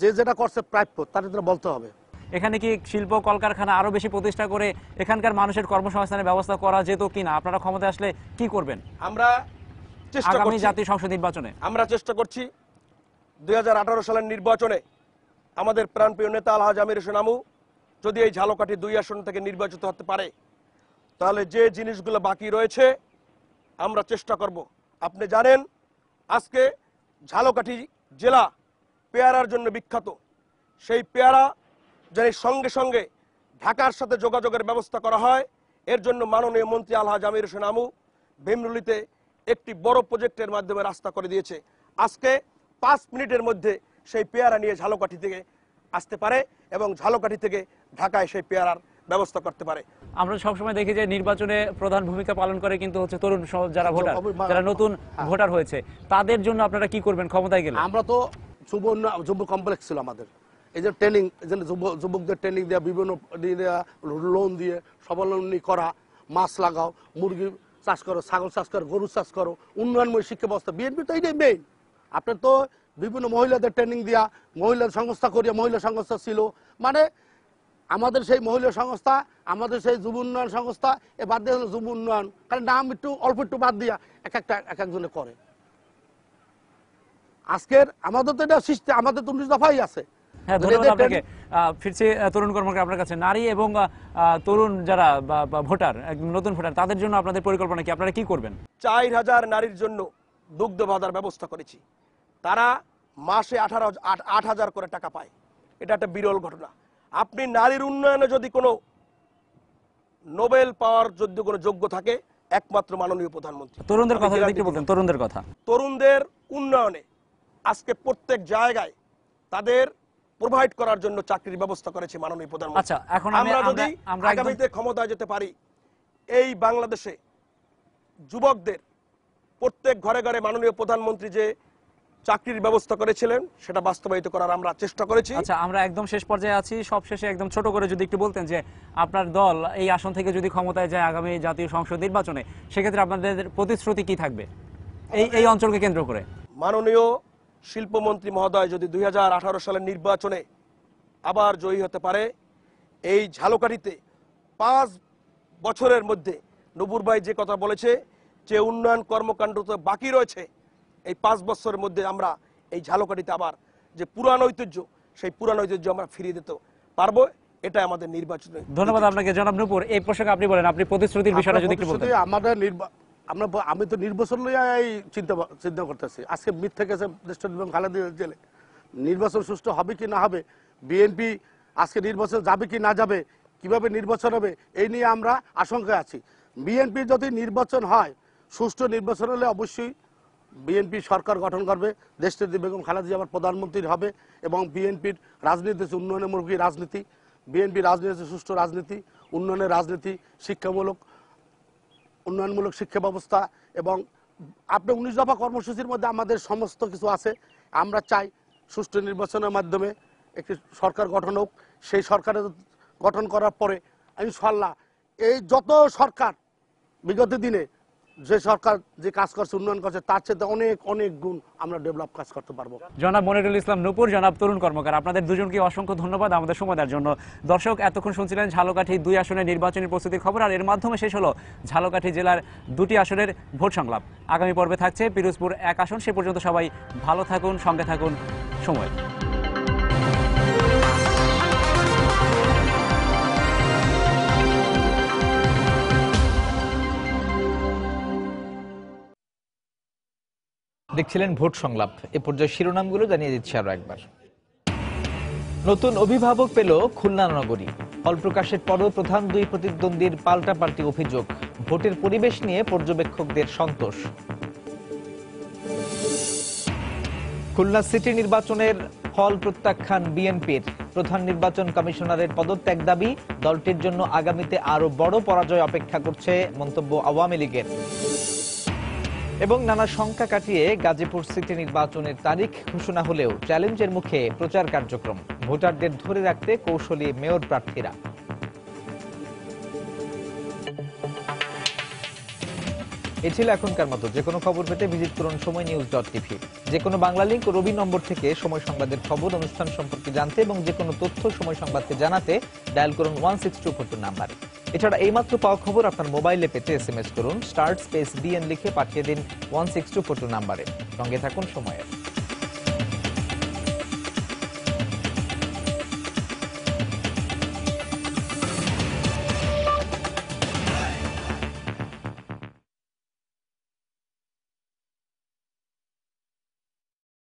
যে যেটা করছে প্রাপ্য তার বলতে হবে। এখানে কি শিল্প কলকারখানা আরো বেশি প্রতিষ্ঠা করে এখানকার মানুষের কর্মসংস্থানের ব্যবস্থা করা যেত কিনা? আপনারা ক্ষমতায় আসলে কি করবেন? আমরা চেষ্টা আগামী জাতীয় সংসদ নির্বাচনে আমরা চেষ্টা করছি 2018 সালের নির্বাচনে আমাদের প্রাণপ্রিয় নেতা আলহাজ আমির হোসেন আমু যদি এই ঝালকাঠি 2 আসন থেকে নির্বাচিত হতে পারে, তাহলে যে জিনিসগুলো বাকি রয়েছে আমরা চেষ্টা করব। আপনি জানেন আজকে ঝালকাঠি জেলা পেয়ারার জন্য বিখ্যাত, সেই পেয়ারা যেন সঙ্গে সঙ্গে ঢাকার সাথে যোগাযোগের ব্যবস্থা করা হয়, এর জন্য মাননীয় মন্ত্রী আলহাজ আমির হোসেন আমু ভীমরুলিতে একটি বড় প্রজেক্টের মাধ্যমে রাস্তা করে দিয়েছে। আজকে 5 মিনিটের মধ্যে সেই পেয়ারা নিয়ে ঝালকাঠি থেকে আসতে পারে এবং ঝালকাঠি থেকে ঢাকায় সেই পেয়ারার ব্যবস্থা করতে পারে। আমরা সবসময় দেখি যে নির্বাচনে প্রধান ভূমিকা পালন করে কিন্তু হচ্ছে তরুণ যারা ভোটার, যারা নতুন ভোটার হয়েছে, তাদের জন্য আপনারা কি করবেন ক্ষমতায় গেলে? আমরা তো যুব কমপ্লেক্স ছিল আমাদের, এই যে ট্রেনিং, যুবকদের ট্রেনিং দেওয়া, বিভিন্ন লোন দিয়ে স্বাবলম্বী করা, মাছ লাগাও, মুরগি চাষ করো, ছাগল চাষ করো, গরু চাষ করো, উন্নয়নময় শিক্ষা ব্যবস্থা, বিএনপি তো এইটাই মেইন। আপনার তো বিভিন্ন মহিলাদের ট্রেনিং দেওয়া, মহিলা সংস্থা করিয়া, মহিলা সংস্থা ছিল, মানে আমাদের সেই মহিলা সংস্থা, আমাদের সেই যুব উন্নয়ন সংস্থা, এ বাদ দিয়ে যুব উন্নয়ন, কারণ নাম একটু অল্প একটু বাদ দিয়া এক একজনে করে। আজকের আমাদের তো এটা সিস্টেম, আমাদের তো 19 দফাই আছে, হ্যাঁ, ধন্যবাদ আপনাকে। ফিরছি তরুণ কর্মকার আপনার কাছে। নারী এবং তরুণ যারা ভোটার, নতুন ভোটার, তাদের জন্য আপনাদের পরিকল্পনা কি? আপনারা কি করবেন? 4000 নারীর জন্য দুগ্ধ ভাতার ব্যবস্থা করেছি। তারা মাসে 8,000 করে টাকা পায়। এটা একটা বিরল ঘটনা। আপনি নারীর উন্নয়নে যদি কোনো নোবেল পাওয়ার যদি কোনো যোগ্য থাকে, একমাত্র মাননীয় প্রধানমন্ত্রী। তরুণদের কথা যদি একটু বলতেন। তরুণদের কথা, তরুণদের উন্নয়নে আজকে প্রত্যেক জায়গায় তাদের প্রোভাইড করার জন্য চাকরির ব্যবস্থা করেছে মাননীয় প্রধানমন্ত্রী। আচ্ছা, এখন আমরা যদি আগামীতে ক্ষমতায় যেতে পারি, এই বাংলাদেশে যুবকদের প্রত্যেক ঘরে ঘরে মাননীয় প্রধানমন্ত্রী যে চাকরির ব্যবস্থা করেছিলেন সেটা বাস্তবায়িত করার আমরা চেষ্টা করেছি। আচ্ছা, আমরা একদম শেষ পর্যায়ে আছি। সব শেষে একদম ছোট করে যদি একটু বলতেন যে আপনার দল এই আসন থেকে যদি ক্ষমতায় যায় আগামী জাতীয় সংসদ নির্বাচনে, সেক্ষেত্রে আপনাদের প্রতিশ্রুতি কি থাকবে এই অঞ্চলকে কেন্দ্র করে? মাননীয় শিল্পমন্ত্রী মহোদয় যদি 2018 সালের নির্বাচনে আবার জয়ী হতে পারে, এই ঝালকাঠিতে 5 বছরের মধ্যে নবুর ভাই যে কথা বলেছে যে উন্নয়ন কর্মকাণ্ড তো বাকি রয়েছে, এই 5 বছরের মধ্যে আমরা এই ঝালকাঠিতে আবার যে পুরানো ঐতিহ্য, সেই পুরানো ঐতিহ্য আমরা ফিরিয়ে দিতে পারবো। এটা আমাদের নির্বাচন। ধন্যবাদ আপনাকে। জনাব নূপুর, এই প্রসঙ্গে আপনি বলেন, আপনি প্রতিশ্রুতির বিষয়টা যদি একটু বলতেন। আমি তো নির্বাচন নিয়ে চিন্তা করতেছি। আজকে মিথ্যে গেছে দেশটা খালেদা জেলে। নির্বাচন সুষ্ঠু হবে কি না হবে, বিএনপি আজকে নির্বাচন যাবে কি না যাবে, কিভাবে নির্বাচন হবে, এই নিয়ে আমরা আশঙ্কায় আছি। বিএনপি যদি নির্বাচন হয়, সুষ্ঠু নির্বাচন হলে অবশ্যই বিএনপি সরকার গঠন করবে, দেশনেত্রী বেগম খালেদা জিয়া আবার প্রধানমন্ত্রী হবে এবং বিএনপির রাজনীতি হচ্ছে উন্নয়নমূলক রাজনীতি। বিএনপি রাজনীতি হচ্ছে সুষ্ঠু রাজনীতি, উন্নয়নের রাজনীতি, শিক্ষামূলক উন্নয়নমূলক শিক্ষা ব্যবস্থা এবং আপনি 19 দফা কর্মসূচির মধ্যে আমাদের সমস্ত কিছু আছে। আমরা চাই সুষ্ঠু নির্বাচনের মাধ্যমে একটি সরকার গঠন হোক। সেই সরকারের গঠন করার পরে ইনশাআল্লাহ এই যত সরকার বিগত দিনে যে সরকার যে কাজ করছে, উন্নয়ন করছে, তার চেয়ে অনেক অনেক গুণ আমরা ডেভেলপ কাজ করতে পারবো। জনাব মনিরুল ইসলাম নূপুর, জনাব তরুণ কর্মকার, আপনাদের দুজনকে অসংখ্য ধন্যবাদ আমাদের সময় দেওয়ার জন্য। দর্শক, এতক্ষণ শুনছিলেন ঝালকাঠি 2 আসনের নির্বাচনী প্রস্তুতির খবর, আর এর মাধ্যমে শেষ হলো ঝালকাঠি জেলার 2টি আসনের ভোট সংলাপ। আগামী পর্বে থাকছে পিরোজপুর 1 আসন। সে পর্যন্ত সবাই ভালো থাকুন, সঙ্গে থাকুন সময়। দেখছিলেন ভোট সংলাপ। এ পর্যায়ে শিরোনামগুলো জানিয়ে দিচ্ছি আরো একবার। নতুন অভিভাবক পেল খুলনা নগরী। ফল প্রকাশের পরও প্রধান 2 প্রতিদ্বন্দ্বীর পাল্টাপাল্টি অভিযোগ। ভোটের পরিবেশ নিয়ে পর্যবেক্ষকদের সন্তোষ। খুলনা সিটি নির্বাচনের ফল প্রত্যাখ্যান বিএনপির। প্রধান নির্বাচন কমিশনারের পদত্যাগ দাবি। দলটির জন্য আগামীতে আরো বড় পরাজয় অপেক্ষা করছে, মন্তব্য আওয়ামী লীগের। এবং নানা শঙ্কা কাটিয়ে গাজীপুর সিটি নির্বাচনের তারিখ ঘোষণা হলেও চ্যালেঞ্জের মুখে প্রচার কার্যক্রম। ভোটারদের ধরে রাখতে কৌশলী মেয়র প্রার্থীরা। এ ছিল এখনকার মতো। যে কোনো খবর পেতে ভিজিট করুন সময়নিউজ.tv। যে কোনো বাংলা লিংক ও রবি নম্বর থেকে সময় সংবাদের খবর, অনুষ্ঠান সম্পর্কে জানতে এবং যে কোনো তথ্য সময় সংবাদকে জানাতে ডায়াল করুন 16242 নাম্বার। এছাড়া এইমাত্র পাওয়া খবর আপনার মোবাইলে পেতে SMS করুন *BN লিখে পাঠিয়ে দিন 16242 নাম্বারে। সঙ্গে থাকুন সময়ের।